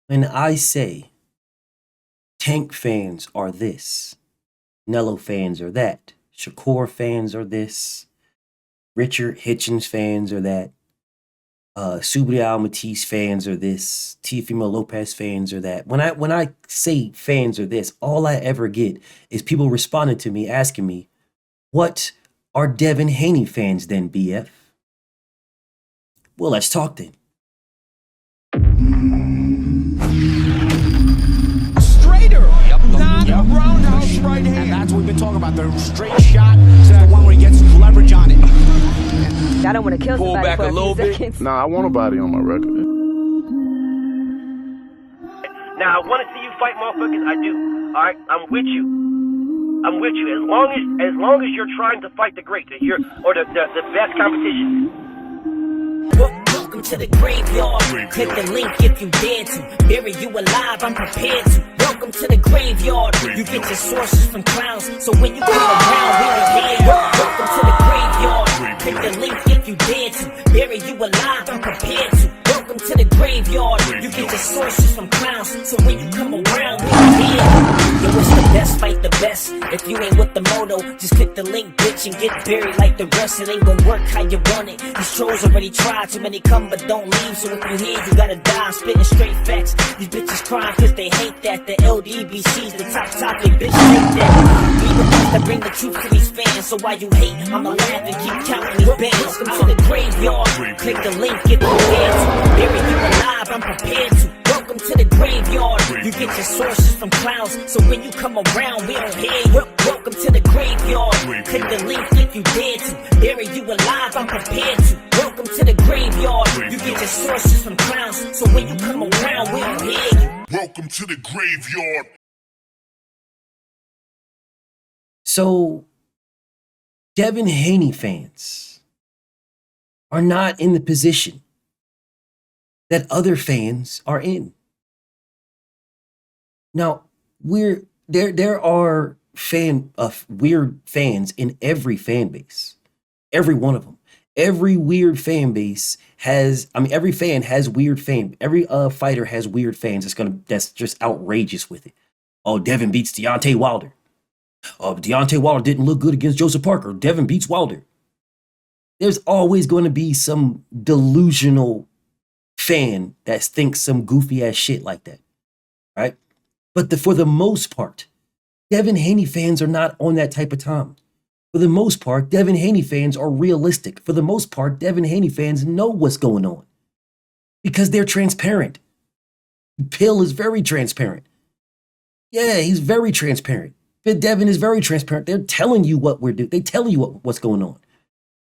When I say Tank fans are this, Nello fans are that, Shakur fans are this, Richard Hitchens fans are that, Subriel Matisse fans are this, Teofimo Lopez fans are that. When I say fans are this, all I ever get is people responding to me asking me, what are Devin Haney fans then, BF? Well, let's talk then. Straighter, not a roundhouse right hand. And that's what we've been talking about. The straight shot is the one where he gets leverage on it. I don't want to kill Pull somebody back for a little few bit. seconds. Nah, I want a body on my record. Now, I want to see you fight motherfuckers. I do. All right, I'm with you. I'm with you. As long as you're trying to fight the great, the best competition. Welcome to the graveyard. Click the link if you dare to. Bury you alive, I'm prepared to. Welcome to the graveyard. You get your sources from clowns, so when you come around, we don't hear you. Welcome to the graveyard. Click the link if you dare to. Bury you alive, I'm prepared to. Welcome to the graveyard. You get your sources from clowns, so when you come around, we don't hear you. Yo, it's the best, fight the best. If you ain't with the moto, just click the link, bitch, and get buried like the rest. It ain't gonna work how you want it. These trolls already tried, too many come but don't leave. So if you here, you gotta die. I'm spitting straight facts. These bitches crying cause they hate that. The LDBC's the top topic, bitch, hate that. We the ones that bring the truth to these fans. So while you hate, I'ma laugh and keep counting these bands. Welcome to the graveyard. Click the link, get prepared to. Bury you alive, I'm prepared to. Welcome to the graveyard. You get your sources from clowns, so when you come around, we don't hear you. Welcome to the graveyard. Click the link if you dare to. Bury you alive, I'm prepared to. Welcome to the graveyard. You get your sources from clowns, so when you come around, we don't hear you. Welcome to the graveyard. So, Devin Haney fans are not in the position that other fans are in. Now, there are weird fans in every fan base, every one of them. Every weird fan base every fan has weird fan. Every fighter has weird fans. That's just outrageous with it. Oh, Devin beats Deontay Wilder. Oh, Deontay Wilder didn't look good against Joseph Parker. Devin beats Wilder. There's always going to be some delusional fan that thinks some goofy ass shit like that, right? But for the most part, Devin Haney fans are not on that type of time. For the most part, Devin Haney fans are realistic. For the most part, Devin Haney fans know what's going on because they're transparent. Pill is very transparent. Yeah, he's very transparent. But Devin is very transparent. They're telling you what we're doing. They tell you what's going on.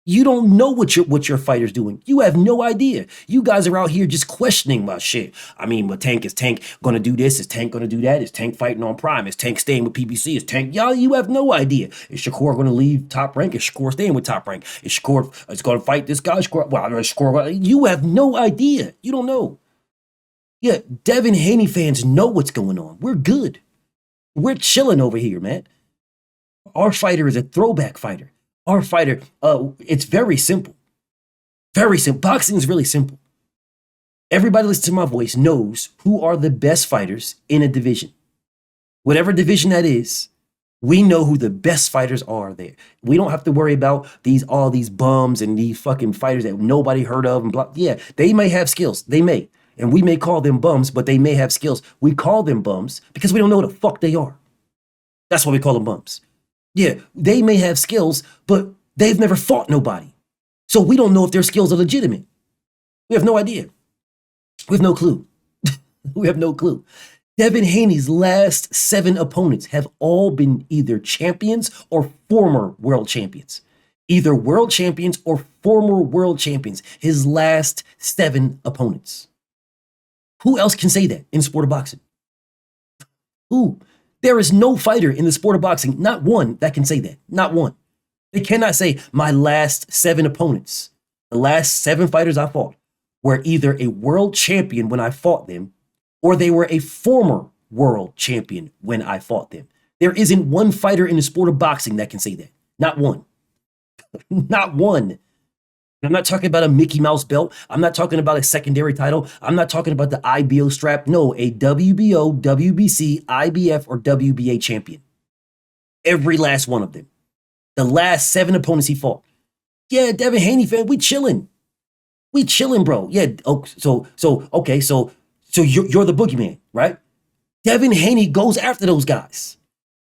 You don't know what your fighter's doing. You have no idea. You guys are out here just questioning about shit. I mean, but is Tank gonna do this? Is Tank gonna do that? Is Tank fighting on Prime? Is Tank staying with PBC? Is Tank, y'all, you have no idea. Is Shakur gonna leave Top Rank? Is Shakur staying with Top Rank? Is Shakur gonna fight this guy? You have no idea. You don't know. Yeah, Devin Haney fans know what's going on. We're good. We're chilling over here, man. Our fighter is a throwback fighter. Our fighter, it's very simple. Very simple. Boxing is really simple. Everybody listening to my voice knows who are the best fighters in a division. Whatever division that is, we know who the best fighters are there. We don't have to worry about all these bums and these fucking fighters that nobody heard of and blah. Yeah, they may have skills. They may. And we may call them bums, but they may have skills. We call them bums because we don't know who the fuck they are. That's why we call them bums. Yeah, they may have skills, but they've never fought nobody. So we don't know if their skills are legitimate. We have no idea. We have no clue. We have no clue. Devin Haney's last 7 opponents have all been either champions or former world champions. Either world champions or former world champions. His last 7 opponents. Who else can say that in the sport of boxing? Who? There is no fighter in the sport of boxing, not one, that can say that. Not one. They cannot say my last 7 opponents, the last 7 fighters I fought, were either a world champion when I fought them, or they were a former world champion when I fought them. There isn't one fighter in the sport of boxing that can say that. Not one. Not one. I'm not talking about a Mickey Mouse belt. I'm not talking about a secondary title. I'm not talking about the IBO strap. No, a WBO, WBC, IBF, or WBA champion. Every last one of them. The last 7 opponents he fought. Yeah, Devin Haney fan, we chilling. We chilling, bro. Yeah. Oh, so you're the boogeyman, right? Devin Haney goes after those guys.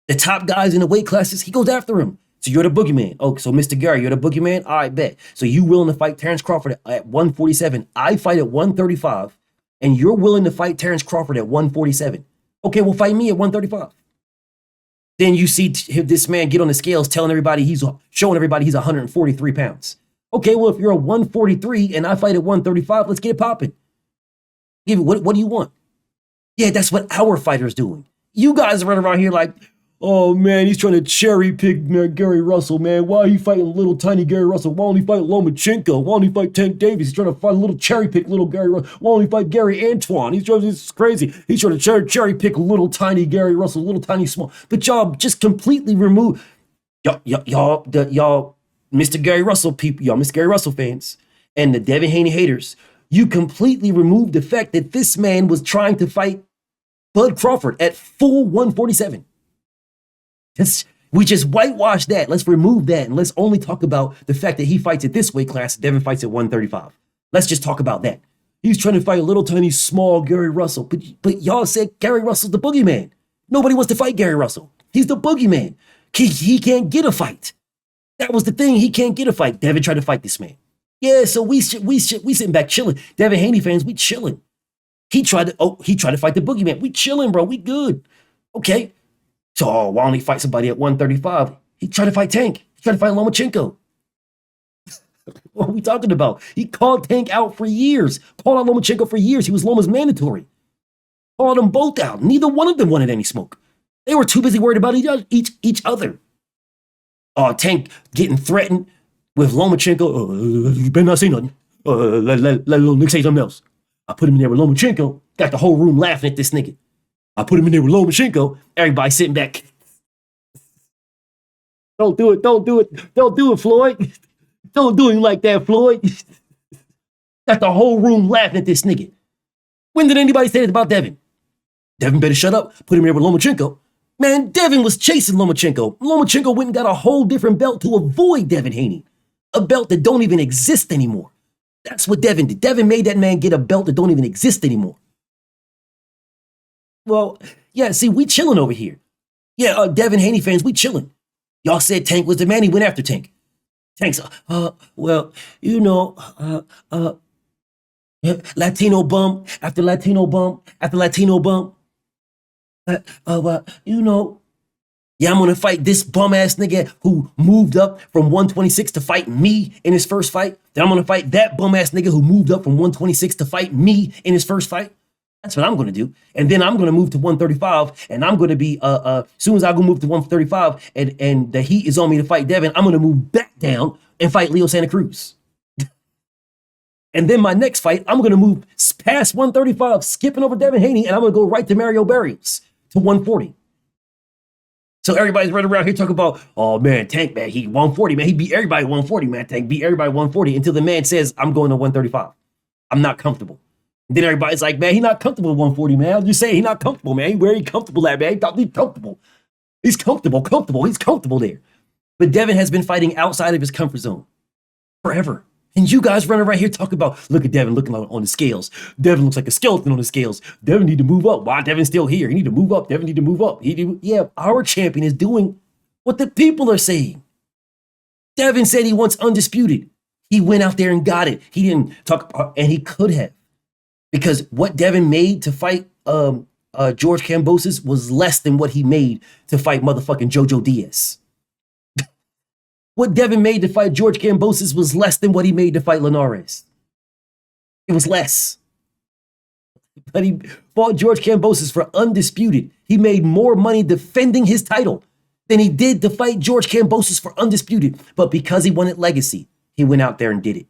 The top guys in the weight classes, he goes after them. So you're the boogeyman. Oh, so Mr. Gary, you're the boogeyman? All right, bet. So you willing to fight Terrence Crawford at 147. I fight at 135. And you're willing to fight Terrence Crawford at 147. Okay, well, fight me at 135. Then you see this man get on the scales showing everybody he's 143 pounds. Okay, well, if you're a 143 and I fight at 135, let's get it popping. What do you want? Yeah, that's what our fighters doing. You guys run around here like, oh man, he's trying to cherry pick Gary Russell, man. Why are he fighting little tiny Gary Russell? Why don't he fight Lomachenko? Why don't he fight Tank Davis? He's trying to fight a little cherry pick little Gary Russell. Why don't he fight Gary Antoine? This is crazy. He's trying to cherry pick little tiny Gary Russell, little tiny small. But y'all just completely remove y'all, Mr. Gary Russell people, y'all Mr. Gary Russell fans, and the Devin Haney haters. You completely removed the fact that this man was trying to fight Bud Crawford at full 147. We just whitewashed that. Let's remove that and let's only talk about the fact that he fights at this weight class. Devin fights at 135. Let's just talk about that. He's trying to fight a little tiny small Gary Russell, but y'all said Gary Russell's the boogeyman. Nobody wants to fight Gary Russell. He's the boogeyman. He can't get a fight. That was the thing. He can't get a fight. Devin tried to fight this man. Yeah, so we sitting back chilling. Devin Haney fans, we chilling. He tried to fight the boogeyman. We chilling, bro. We good. Okay. So why don't he fight somebody at 135? He tried to fight Tank. He tried to fight Lomachenko. What are we talking about? He called Tank out for years. Called out Lomachenko for years. He was Loma's mandatory. Called them both out. Neither one of them wanted any smoke. They were too busy worried about each other. Tank getting threatened with Lomachenko. You better not say nothing. Let little Nick say something else. I put him in there with Lomachenko. Got the whole room laughing at this nigga. I put him in there with Lomachenko. Everybody sitting back. Don't do it. Don't do it. Don't do it, Floyd. Don't do him like that, Floyd. Got the whole room laughing at this nigga. When did anybody say this about Devin? Devin better shut up. Put him in there with Lomachenko. Man, Devin was chasing Lomachenko. Lomachenko went and got a whole different belt to avoid Devin Haney. A belt that don't even exist anymore. That's what Devin did. Devin made that man get a belt that don't even exist anymore. Well, yeah, see, we chilling over here. Yeah, Devin Haney fans, we chilling. Y'all said Tank was the man. He went after Tank. Tank's, well, you know, Latino bump after Latino bump after Latino bump. Well, you know, yeah, I'm going to fight this bum-ass nigga who moved up from 126 to fight me in his first fight. Then I'm going to fight that bum-ass nigga who moved up from 126 to fight me in his first fight. That's what I'm going to do. And then I'm going to move to 135, and I'm going to be, as soon as I go move to 135 and the heat is on me to fight Devin, I'm going to move back down and fight Leo Santa Cruz. And then my next fight, I'm going to move past 135, skipping over Devin Haney, and I'm going to go right to Mario Barrios to 140. So everybody's running around here talking about, oh man, Tank, man, he 140, man. He beat everybody 140, man. Tank beat everybody 140 until the man says, I'm going to 135. I'm not comfortable. And then everybody's like, man, he's not comfortable at 140, man. I'm just saying he's not comfortable, man. Where he comfortable at, man? He's comfortable. He's comfortable. He's comfortable there. But Devin has been fighting outside of his comfort zone forever. And you guys running around here talking about, look at Devin looking on the scales. Devin looks like a skeleton on the scales. Devin need to move up. Why Devin's still here? He need to move up. Devin need to move up. Yeah, our champion is doing what the people are saying. Devin said he wants undisputed. He went out there and got it. He didn't talk, and he could have. Because what Devin made to fight George Kambosos was less than what he made to fight motherfucking Jojo Diaz. What Devin made to fight George Kambosos was less than what he made to fight Linares. It was less. But he fought George Kambosos for undisputed. He made more money defending his title than he did to fight George Kambosos for undisputed. But because he wanted legacy, he went out there and did it.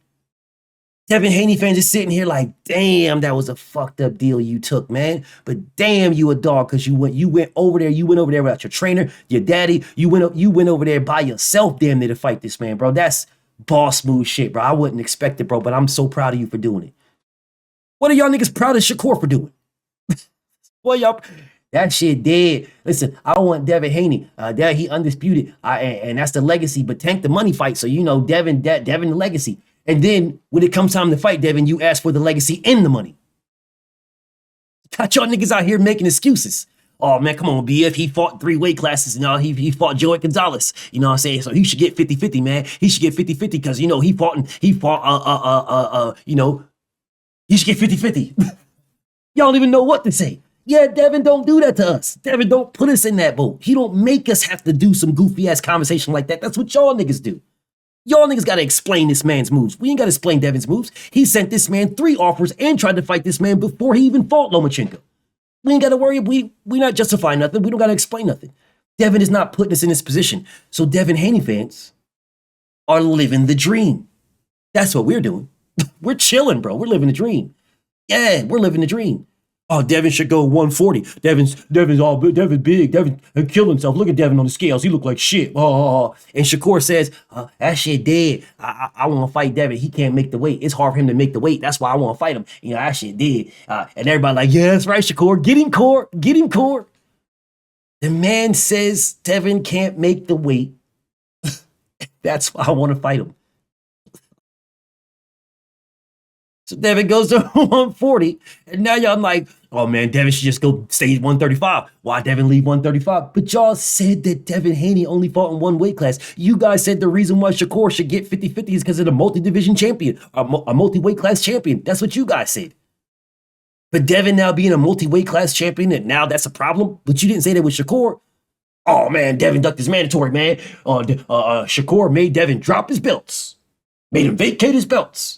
Devin Haney fans is sitting here like, damn, that was a fucked up deal you took, man. But damn, you a dog, because you went over there without your trainer, your daddy. You went over there by yourself, damn near, to fight this man, bro. That's boss move shit, bro. I wouldn't expect it, bro, but I'm so proud of you for doing it. What are y'all niggas proud of Shakur for doing? Boy, y'all, that shit dead. Listen, I want Devin Haney. That he undisputed, and that's the legacy. But Tank the money fight, so you know Devin the legacy. And then when it comes time to fight, Devin, you ask for the legacy and the money. Got y'all niggas out here making excuses. Oh man, come on, BF. He fought 3 weight classes. You know, he fought Joey Gonzalez. You know what I'm saying? So he should get 50-50, man. He should get 50-50 because you know he fought you know, he should get 50-50. Y'all don't even know what to say. Yeah, Devin, don't do that to us. Devin, don't put us in that boat. He don't make us have to do some goofy ass conversation like that. That's what y'all niggas do. Y'all niggas gotta explain this man's moves. We ain't gotta explain Devin's moves. He sent this man 3 offers and tried to fight this man before he even fought Lomachenko. We ain't gotta worry. We not justifying nothing. We don't gotta explain nothing. Devin is not putting us in this position. So Devin Haney fans are living the dream. That's what we're doing. We're chilling, bro. We're living the dream. Yeah, we're living the dream. Oh, Devin should go 140. Devin's big. Devin killed himself. Look at Devin on the scales. He look like shit. Oh. And Shakur says, that shit dead. I want to fight Devin. He can't make the weight. It's hard for him to make the weight. That's why I want to fight him. You know, that shit dead. And everybody like, yeah, that's right, Shakur. Get him, Core. Get him, Core. The man says Devin can't make the weight. That's why I want to fight him. So Devin goes to 140, and now y'all like, oh man, Devin should just go stay 135. Why Devin leave 135? But y'all said that Devin Haney only fought in 1 weight class. You guys said the reason why Shakur should get 50-50 is because of the multi-division champion, a multi-weight class champion. That's what you guys said. But Devin now being a multi-weight class champion, and now that's a problem? But you didn't say that with Shakur. Oh man, Devin ducked his mandatory, man. Shakur made Devin drop his belts. Made him vacate his belts.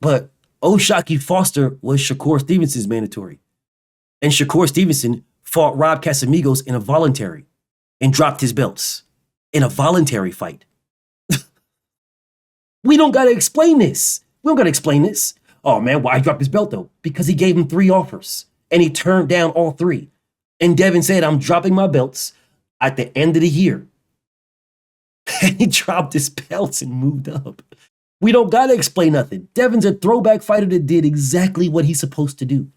But O'Shaquie Foster was Shakur Stevenson's mandatory. And Shakur Stevenson fought Rob Casamigos in a voluntary and dropped his belts in a voluntary fight. We don't got to explain this. We don't got to explain this. Oh man, why he dropped his belt though? Because he gave him 3 offers and he turned down all 3. And Devin said, I'm dropping my belts at the end of the year. And he dropped his belts and moved up. We don't got to explain nothing. Devin's a throwback fighter that did exactly what he's supposed to do.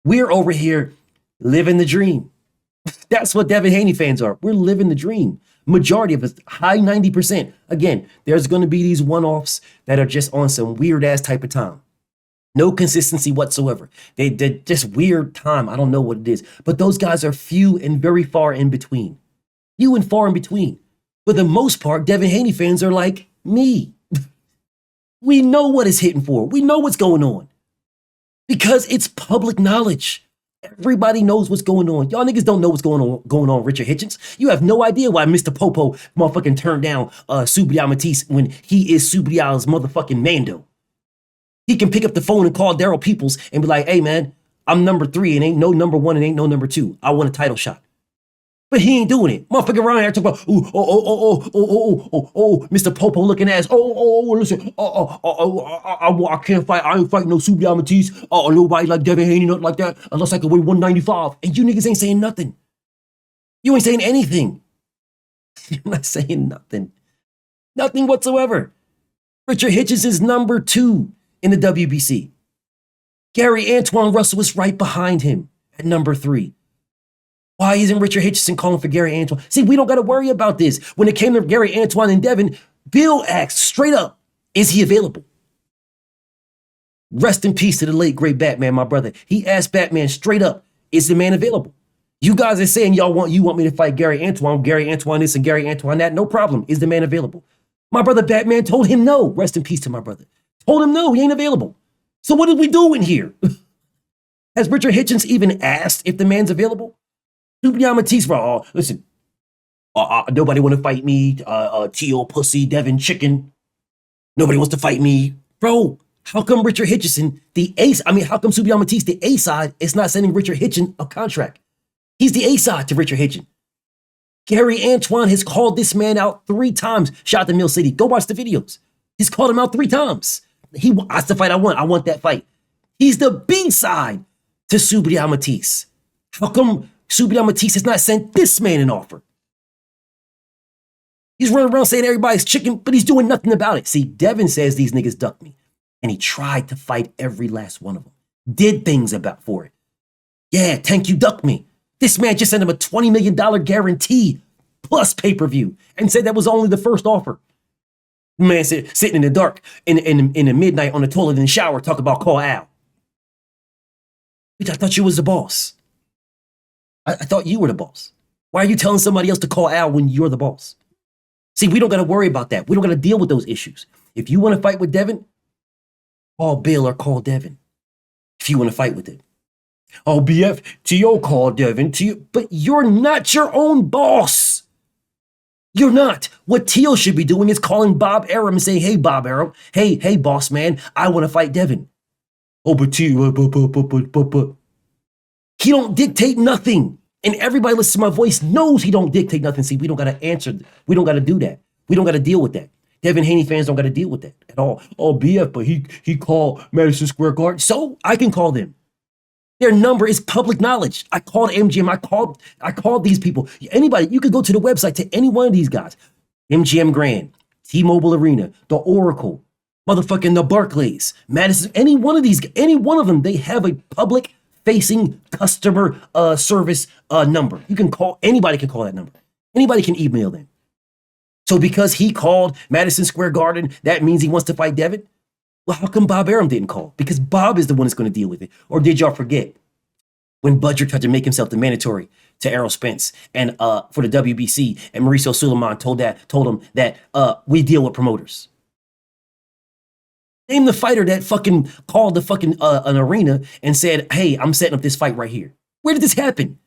We're over here living the dream. That's what Devin Haney fans are. We're living the dream. Majority of us, high 90%. Again, there's going to be these one-offs that are just on some weird-ass type of time. No consistency whatsoever. They're just weird time. I don't know what it is. But those guys are few and very far in between. Few and far in between. For the most part, Devin Haney fans are like me. We know what it's hitting for. We know what's going on. Because it's public knowledge. Everybody knows what's going on. Y'all niggas don't know what's going on, Richard Hitchens. You have no idea why Mr. Popo motherfucking turned down Subriel Matisse when he is Subriel's motherfucking Mando. He can pick up the phone and call Daryl Peoples and be like, hey man, I'm number 3 and ain't no number 1 and ain't no number 2. I want a title shot. But he ain't doing it. Motherfucker around here talking about, Mr. Popo looking ass. Listen, I can't fight. I ain't fighting no Subriel Matisse. Nobody like Devin Haney, nothing like that, unless I can weigh 195. And you niggas ain't saying nothing. You ain't saying anything. You're not saying nothing. Nothing whatsoever. Richard Hitchens is number 2 in the WBC. Gary Antoine Russell is right behind him at number 3. Why isn't Richard Hitchens calling for Gary Antoine? See, we don't got to worry about this. When it came to Gary Antoine and Devin, Bill asked straight up, is he available? Rest in peace to the late, great Batman, my brother. He asked Batman straight up, is the man available? You guys are saying you want me to fight Gary Antoine this and Gary Antoine that. No problem. Is the man available? My brother Batman told him no. Rest in peace to my brother. Told him no, he ain't available. So what are we doing here? Has Richard Hitchens even asked if the man's available? Subriel Matisse, bro. Listen, nobody want to fight me. T.O. Pussy, Devin Chicken. Nobody wants to fight me. Bro, how come Richard Hitchens, how come Subriel Matisse, the A side, is not sending Richard Hitchens a contract? He's the A side to Richard Hitchens. Gary Antoine has called this man out 3 times. Shout out to Mill City. Go watch the videos. He's called him out 3 times. That's the fight I want. I want that fight. He's the B side to Subriel Matisse. How come Subriel Matisse has not sent this man an offer? He's running around saying everybody's chicken, but he's doing nothing about it. See, Devin says these niggas ducked me. And he tried to fight every last one of them. Did things about for it. Yeah, Tank, you ducked me. This man just sent him a $20 million guarantee plus pay-per-view and said that was only the first offer. Man said, sitting in the dark in the midnight on the toilet in the shower, talk about call Al. Bitch, I thought you was the boss. I thought you were the boss. Why are you telling somebody else to call Al when you're the boss? See, we don't got to worry about that. We don't got to deal with those issues. If you want to fight with Devin, call Bill or call Devin. If you want to fight with it. Oh, BF, T.O. call Devin. But you're not your own boss. You're not. What T.O. should be doing is calling Bob Arum and saying, hey, Bob Arum. Hey, boss man, I want to fight Devin. Oh, but T.O. but. He don't dictate nothing. And everybody listens to my voice knows he don't dictate nothing. See, we don't got to answer. We don't got to do that. We don't got to deal with that. Devin Haney fans don't got to deal with that at all. Oh, BF, but he called Madison Square Garden. So I can call them. Their number is public knowledge. I called MGM. I called these people. Anybody, you could go to the website to any one of these guys. MGM Grand, T-Mobile Arena, the Oracle, motherfucking the Barclays, Madison, any one of them, they have a public facing customer service number. You can call, anybody can call that number. Anybody can email them. So because he called Madison Square Garden, that means he wants to fight Devin? Well, how come Bob Arum didn't call? Because Bob is the one that's going to deal with it. Or did y'all forget when Budger tried to make himself the mandatory to Errol Spence and for the WBC, and Mauricio Suleiman told him that we deal with promoters. Name the fighter that fucking called the fucking an arena and said, hey, I'm setting up this fight right here. Where did this happen?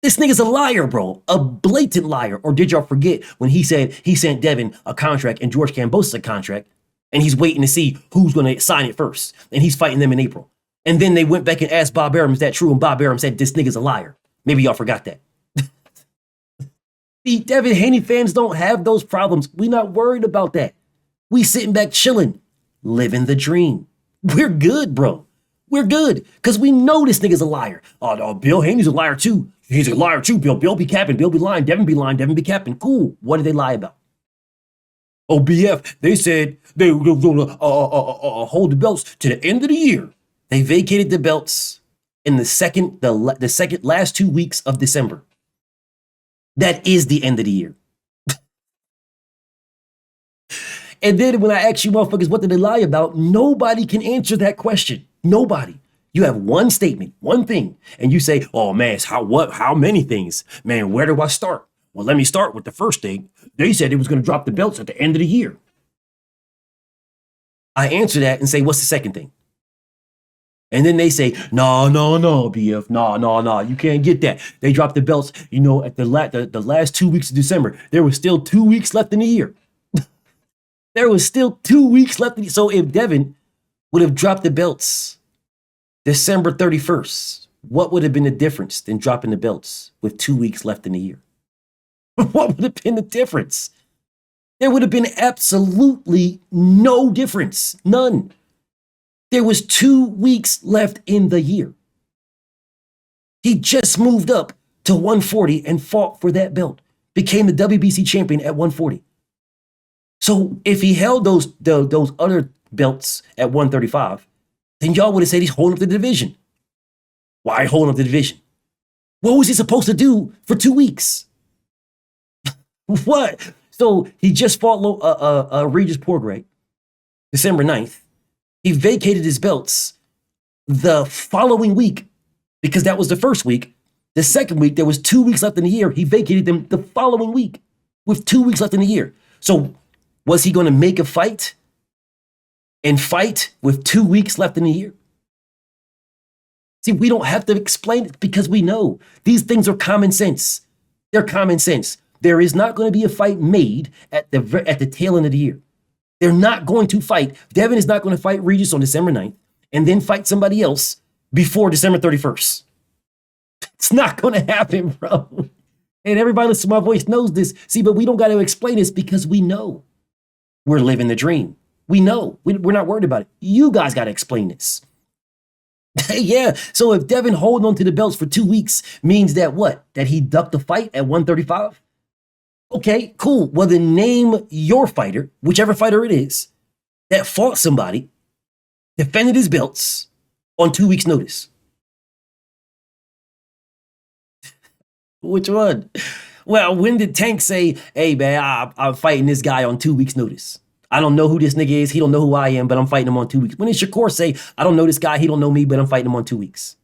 This nigga's a liar, bro. A blatant liar. Or did y'all forget when he said he sent Devin a contract and George Kambosos a contract and he's waiting to see who's going to sign it first. And he's fighting them in April. And then they went back and asked Bob Arum, is that true? And Bob Arum said, this nigga's a liar. Maybe y'all forgot that. The Devin Haney fans don't have those problems. We not worried about that. We sitting back chilling, living the dream. We're good, bro. We're good. Because we know this nigga's a liar. Oh, no, Bill Haney's a liar too. He's a liar too, Bill. Bill be capping. Bill be lying. Devin be lying. Devin be capping. Cool. What did they lie about? Oh, BF, they said they were going to hold the belts to the end of the year. They vacated the belts in the second last 2 weeks of December. That is the end of the year. And then when I ask you motherfuckers, what did they lie about? Nobody can answer that question. Nobody. You have one statement, one thing, and you say, oh man, how many things? Man, where do I start? Well, let me start with the first thing. They said it was going to drop the belts at the end of the year. I answer that and say, what's the second thing? And then they say, no, BF, no, you can't get that. They dropped the belts, at the last 2 weeks of December. There was still 2 weeks left in the year. There was still 2 weeks left. So if Devin would have dropped the belts December 31st, what would have been the difference than dropping the belts with 2 weeks left in the year? What would have been the difference? There would have been absolutely no difference. None. There was 2 weeks left in the year. He just moved up to 140 and fought for that belt. Became the WBC champion at 140. So if he held those other belts at 135, then y'all would have said he's holding up the division. Why holding up the division? What was he supposed to do for 2 weeks? What? So he just fought Regis Porgray, December 9th. He vacated his belts the following week because that was the first week. The second week, there was 2 weeks left in the year. He vacated them the following week with 2 weeks left in the year. So was he going to make a fight and fight with 2 weeks left in the year? See, we don't have to explain it because we know these things are common sense. They're common sense. There is not going to be a fight made at the tail end of the year. They're not going to fight. Devin is not going to fight Regis on December 9th and then fight somebody else before December 31st. It's not going to happen, bro. And everybody listening to my voice knows this. See, but we don't got to explain this because we know. We're living the dream. We know. We're not worried about it. You guys got to explain this. Yeah. So if Devin holding on to the belts for 2 weeks means that what? That he ducked the fight at 135? Okay, cool. Well, then name your fighter, whichever fighter it is, that fought somebody, defended his belts on 2 weeks' notice. Which one? Well, when did Tank say, hey, man, I'm fighting this guy on 2 weeks' notice? I don't know who this nigga is. He don't know who I am, but I'm fighting him on 2 weeks. When did Shakur say, I don't know this guy. He don't know me, but I'm fighting him on 2 weeks?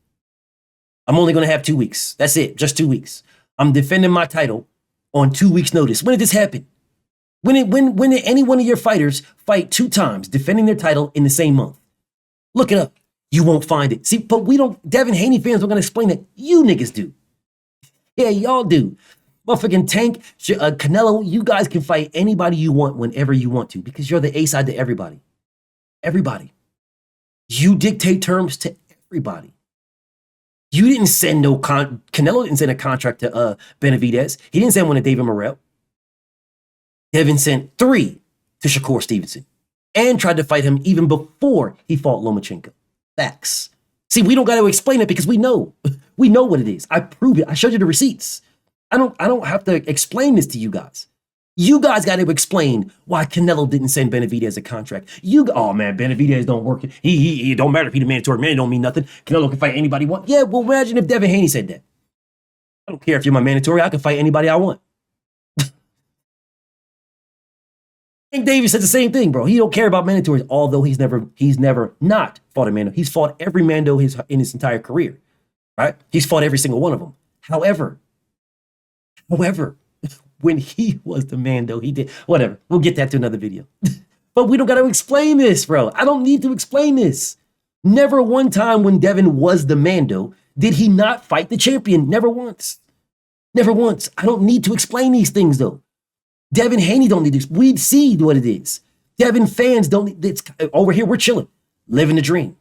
I'm only going to have 2 weeks. That's it. Just 2 weeks. I'm defending my title on 2 weeks' notice. When did this happen? When did any one of your fighters fight 2 times defending their title in the same month? Look it up. You won't find it. See, but we don't, Devin Haney fans are going to explain it. You niggas do. Yeah, y'all do. Motherfucking Tank, Canelo, you guys can fight anybody you want whenever you want to because you're the A-side to everybody. Everybody. You dictate terms to everybody. You didn't send no Canelo didn't send a contract to Benavidez. He didn't send one to David Morrell. Devin sent 3 to Shakur Stevenson and tried to fight him even before he fought Lomachenko. Facts. See, we don't got to explain it because we know. We know what it is. I proved it. I showed you the receipts. I don't have to explain this to you guys. You guys got to explain why Canelo didn't send Benavidez a contract. Oh man, Benavidez don't work. He don't matter if he's a mandatory man. It don't mean nothing. Canelo can fight anybody he wants. Yeah, well, imagine if Devin Haney said that. I don't care if you're my mandatory. I can fight anybody I want. Hank Davis said the same thing, bro. He don't care about mandatories, although he's never not fought a Mando. He's fought every Mando in his entire career, right? He's fought every single one of them. However, when he was the Mando, he did whatever. We'll get that to another video. But we don't got to explain this, bro. I don't need to explain this. Never one time when Devin was the Mando did he not fight the champion. Never once. Never once. I don't need to explain these things, though. Devin Haney don't need to. We see what it is. Devin fans don't need. It's over here. We're chilling, living the dream.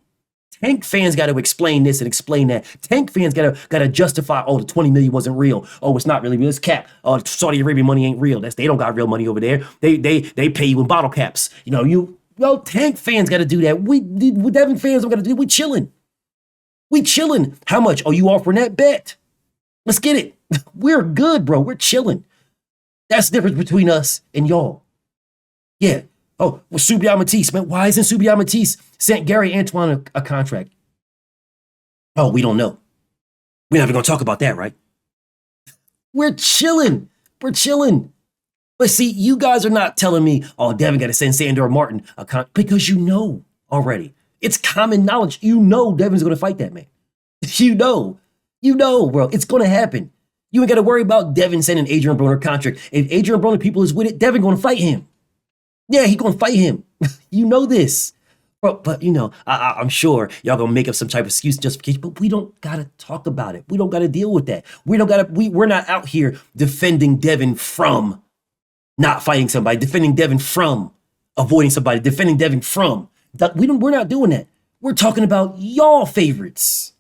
Tank fans got to explain this and explain that. Tank fans got to justify. Oh, the 20 million wasn't real. Oh, it's not really real. It's cap. Oh, Saudi Arabian money ain't real. They don't got real money over there. They pay you in bottle caps. Tank fans got to do that. We Devin fans don't got to do. We chilling. We chilling. How much? Oh, you offering that bet? Let's get it. We're good, bro. We're chilling. That's the difference between us and y'all. Yeah. Oh, well, Subriel Matisse, man. Why isn't Subriel Matisse sent Gary Antoine a contract? Oh, we don't know. We're not even going to talk about that, right? We're chilling. We're chilling. But see, you guys are not telling me, oh, Devin got to send Sandor Martin a contract because you know already. It's common knowledge. You know Devin's going to fight that man. You know, bro. It's going to happen. You ain't got to worry about Devin sending Adrian Broner a contract. If Adrian Broner people is with it, Devin going to fight him. Yeah, he going to fight him. You know this. But I'm sure y'all going to make up some type of excuse justification, but we don't got to talk about it. We don't got to deal with that. We're not out here defending Devin from not fighting somebody, defending Devin from avoiding somebody, defending Devin from. We're not doing that. We're talking about y'all favorites.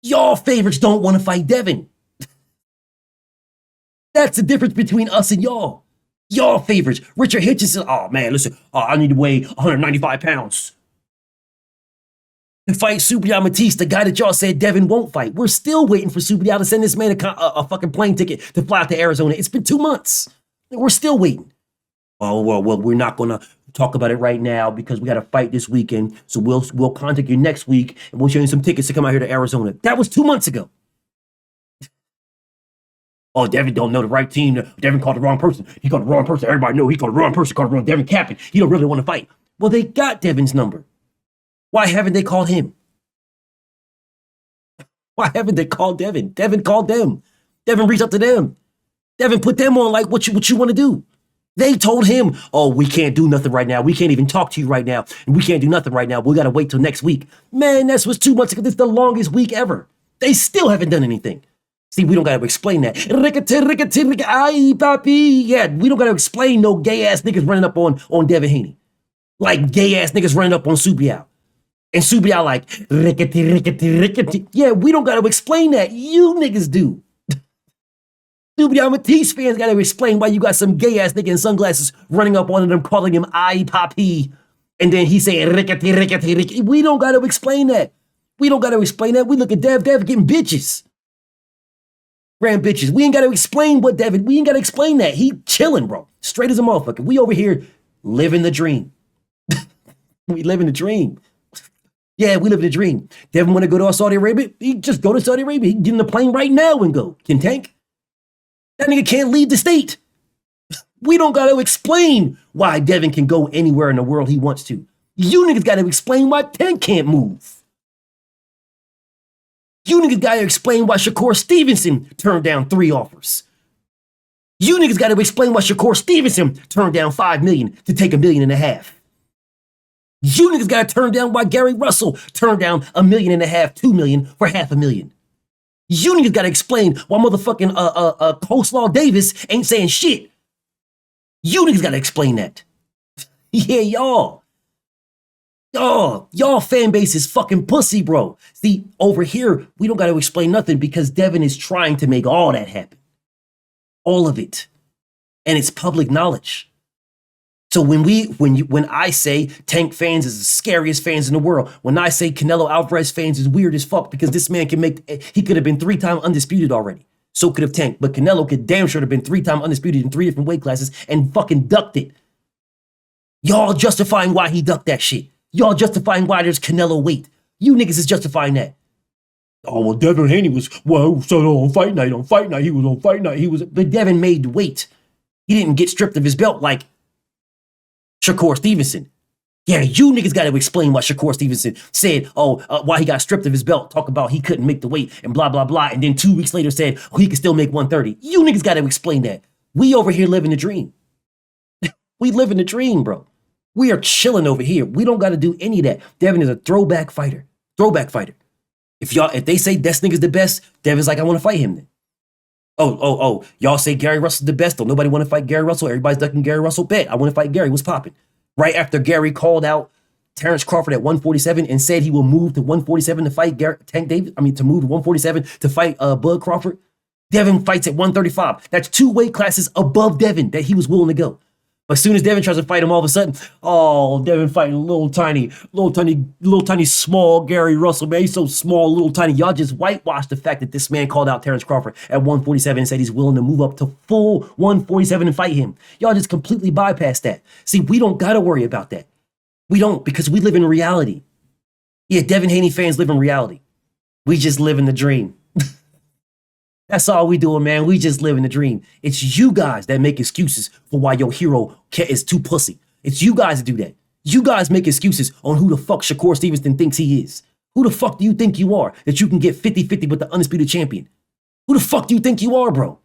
Y'all favorites don't want to fight Devin. That's the difference between us and y'all. Y'all favorites. Richard Hitchens, oh man, listen, I need to weigh 195 pounds to fight Subriel Matisse, the guy that y'all said Devin won't fight. We're still waiting for Subriel to send this man a fucking plane ticket to fly out to Arizona. It's been 2 months. We're still waiting. Oh, well, we're not going to talk about it right now because we got to fight this weekend. So we'll contact you next week and we'll show you some tickets to come out here to Arizona. That was 2 months ago. Oh, Devin don't know the right team. Devin called the wrong person. He called the wrong person. Everybody know he called the wrong person. Called the wrong Devin Captain. He don't really want to fight. Well, they got Devin's number. Why haven't they called him? Why haven't they called Devin? Devin called them. Devin reached out to them. Devin put them on like, what you want to do? They told him, oh, we can't do nothing right now. We can't even talk to you right now. And we can't do nothing right now. We got to wait till next week. Man, that was 2 months ago. This is the longest week ever. They still haven't done anything. See, we don't got to explain that. Ay, papi. Yeah, we don't got to explain no gay-ass niggas running up on Devin Haney. Like gay-ass niggas running up on Subriel. And Subriel like, rickety. Yeah, we don't got to explain that. You niggas do. Subriel Matisse fans got to explain why you got some gay-ass nigga in sunglasses running up on them, calling him Ay, papi. And then he saying, rickety. We don't got to explain that. We don't got to explain that. We look at Dev getting bitches. Grand bitches. We ain't got to explain what Devin, we ain't got to explain that. He chilling, bro. Straight as a motherfucker. We over here living the dream. We living the dream. Yeah, we live the dream. Devin want to go to Saudi Arabia? He just go to Saudi Arabia. He can get in the plane right now and go. Can Tank? That nigga can't leave the state. We don't got to explain why Devin can go anywhere in the world he wants to. You niggas got to explain why Tank can't move. You niggas got to explain why Shakur Stevenson turned down 3 offers. You niggas got to explain why Shakur Stevenson turned down $5 million to take $1.5 million. You niggas got to turn down why Gary Russell turned down $1.5 million, $2 million for $500,000. You niggas got to explain why motherfucking Coleslaw Davis ain't saying shit. You niggas got to explain that. Yeah, y'all fan base is fucking pussy, bro. See, over here, we don't got to explain nothing because Devin is trying to make all that happen. All of it. And it's public knowledge. So when I say Tank fans is the scariest fans in the world, when I say Canelo Alvarez fans is weird as fuck because this man he could have been 3-time undisputed already. So could have Tank, but Canelo could damn sure have been 3-time undisputed in 3 different weight classes and fucking ducked it. Y'all justifying why he ducked that shit. Y'all justifying why there's Canelo weight. You niggas is justifying that. Oh, well, Devin Haney was, so on fight night, he was on fight night, but Devin made weight. He didn't get stripped of his belt like Shakur Stevenson. Yeah, you niggas got to explain why Shakur Stevenson said, why he got stripped of his belt, talk about he couldn't make the weight and blah, blah, blah, and then 2 weeks later said, he could still make 130. You niggas got to explain that. We over here living the dream. We living the dream, bro. We are chilling over here. We don't got to do any of that. Devin is a throwback fighter. If they say this nigga's the best, Devin's like, I want to fight him then. Oh, y'all say Gary Russell's the best. Don't nobody want to fight Gary Russell. Everybody's ducking Gary Russell. Bet I want to fight Gary. What's popping? Right after Gary called out Terrence Crawford at 147 and said he will move to 147 to fight Tank Davis. To move to 147 to fight Bud Crawford. Devin fights at 135. That's 2 weight classes above Devin that he was willing to go. But as soon as Devin tries to fight him, all of a sudden, Devin fighting little tiny, small Gary Russell, man. He's so small, little tiny. Y'all just whitewashed the fact that this man called out Terrence Crawford at 147 and said he's willing to move up to full 147 and fight him. Y'all just completely bypassed that. See, we don't got to worry about that. We don't, because we live in reality. Yeah, Devin Haney fans live in reality. We just live in the dream. That's all we doing, man. We just living the dream. It's you guys that make excuses for why your hero is too pussy. It's you guys that do that. You guys make excuses on who the fuck Shakur Stevenson thinks he is. Who the fuck do you think you are that you can get 50-50 with the undisputed champion? Who the fuck do you think you are, bro?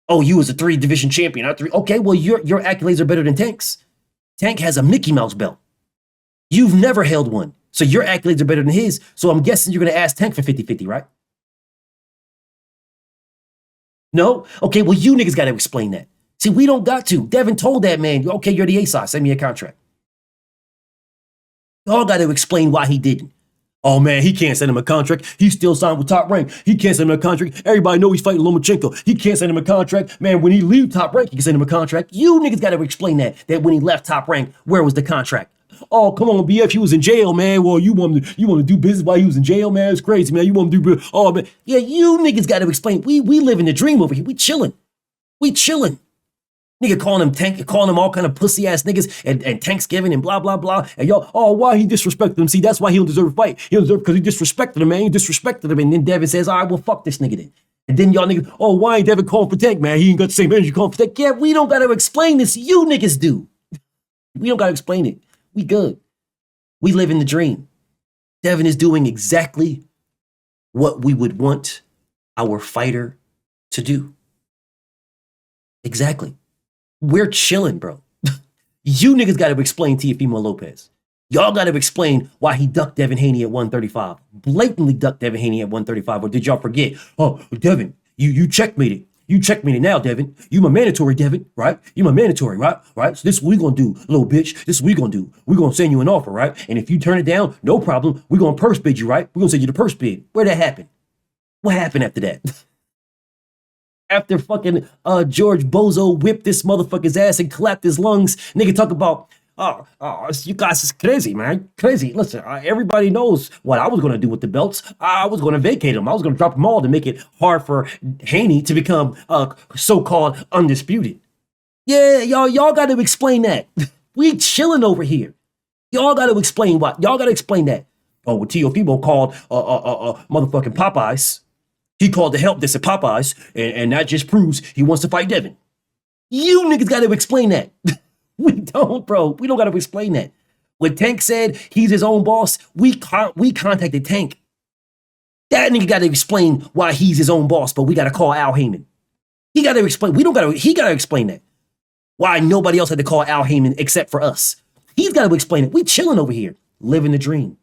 Oh, you was a 3-division champion. Okay, well, your accolades are better than Tank's. Tank has a Mickey Mouse belt. You've never held one. So your accolades are better than his. So I'm guessing you're going to ask Tank for 50-50, right? No? Okay, well, you niggas got to explain that. See, we don't got to. Devin told that man, okay, you're the ASOS, send me a contract. Y'all got to explain why he didn't. Oh, man, he can't send him a contract. He's still signed with Top Rank. He can't send him a contract. Everybody know he's fighting Lomachenko. He can't send him a contract. Man, when he leaves Top Rank, he can send him a contract. You niggas got to explain that when he left Top Rank, where was the contract? Oh, come on, BF, he was in jail, man. Well, you want to do business while he was in jail, man? It's crazy, man. You want to do business. Oh, man. Yeah, you niggas got to explain. We live in the dream over here. We chilling. Nigga calling him Tank, calling him all kind of pussy ass niggas and Thanksgiving and blah, blah, blah. And y'all, why he disrespected him? See, that's why he don't deserve a fight. He don't deserve because he disrespected him, man. He disrespected him. And then Devin says, all right, well, fuck this nigga then. And then y'all niggas, why ain't Devin calling for Tank, man? He ain't got the same energy calling for Tank. Yeah, we don't got to explain this. You niggas do. We don't got to explain it. We good. We live in the dream. Devin is doing exactly what we would want our fighter to do. Exactly. We're chilling, bro. You niggas got to explain Teofimo Lopez. Y'all got to explain why he ducked Devin Haney at 135. Blatantly ducked Devin Haney at 135. Or did y'all forget? Oh, Devin, you checkmated. You checkmated now, Devin. You my mandatory, Devin, right? You my mandatory, right? Right? So this is what we gonna do, little bitch. This is what we gonna do. We gonna send you an offer, right? And if you turn it down, no problem. We gonna purse bid you, right? We gonna send you the purse bid. Where'd that happen? What happened after that? After fucking George Bozo whipped this motherfucker's ass and clapped his lungs, nigga talk about, You guys is crazy, man. Crazy. Listen, everybody knows what I was going to do with the belts. I was going to vacate them. I was going to drop them all to make it hard for Haney to become so-called undisputed. Yeah, y'all got to explain that. We chilling over here. Y'all got to explain what. Y'all got to explain that. Oh, well, Teofimo called motherfucking Popeyes. He called to help this at Popeyes, and that just proves he wants to fight Devin. You niggas got to explain that. We don't, bro. We don't got to explain that. When Tank said he's his own boss, we contacted Tank. That nigga got to explain why he's his own boss, but we got to call Al Heyman. He got to explain. He got to explain that. Why nobody else had to call Al Heyman except for us. He's got to explain it. We chilling over here. Living the dream.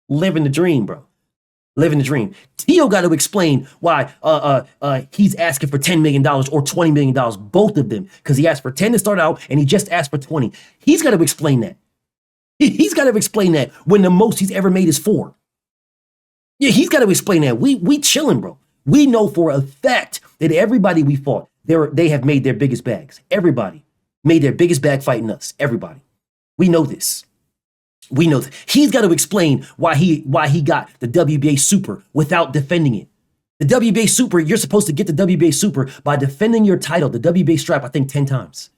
Living the dream, bro. Living the dream. Tio got to explain why he's asking for $10 million or $20 million, both of them, because he asked for 10 to start out and he just asked for 20. He's got to explain that. He's got to explain that when the most he's ever made is 4. Yeah, he's got to explain that. We chilling, bro. We know for a fact that everybody we fought, they have made their biggest bags. Everybody made their biggest bag fighting us. Everybody. We know this. We know that. He's got to explain why he got the WBA Super without defending it. The WBA Super, you're supposed to get the WBA Super by defending your title, the WBA strap, I think 10 times.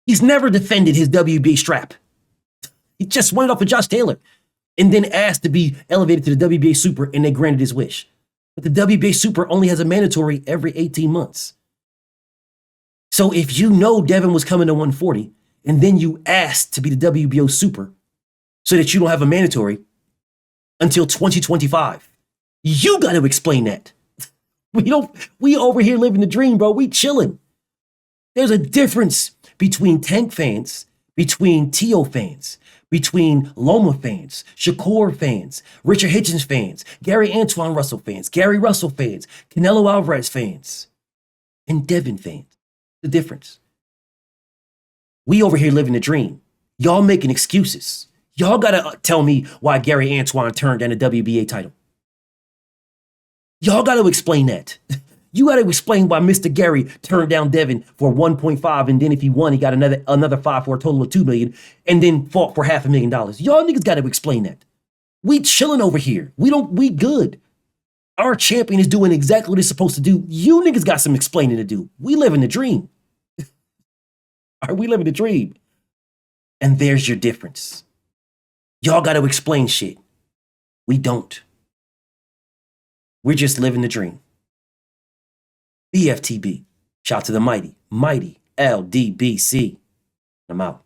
He's never defended his WBA strap. He just won it off of Josh Taylor and then asked to be elevated to the WBA Super, and they granted his wish. But the WBA Super only has a mandatory every 18 months. So if you know Devin was coming to 140 and then you asked to be the WBO Super so that you don't have a mandatory until 2025, you got to explain that. We over here living the dream, bro. We chilling. There's a difference between Tank fans, between Tio fans, between Loma fans, Shakur fans, Richard Hitchens fans, Gary Antoine Russell fans, Gary Russell fans, Canelo Alvarez fans, and Devin fans. The difference. We over here living the dream. Y'all making excuses. Y'all gotta tell me why Gary Antoine turned down a WBA title. Y'all gotta explain that. You gotta explain why Mr. Gary turned down Devin for 1.5, and then if he won, he got another 5 for a total of $2 million, and then fought for $500,000. Y'all niggas gotta explain that. We chilling over here. We good. Our champion is doing exactly what he's supposed to do. You niggas got some explaining to do. We living the dream. Are we living the dream? And there's your difference. Y'all got to explain shit. We don't. We're just living the dream. BFTB. Shout to the mighty LDBC. I'm out.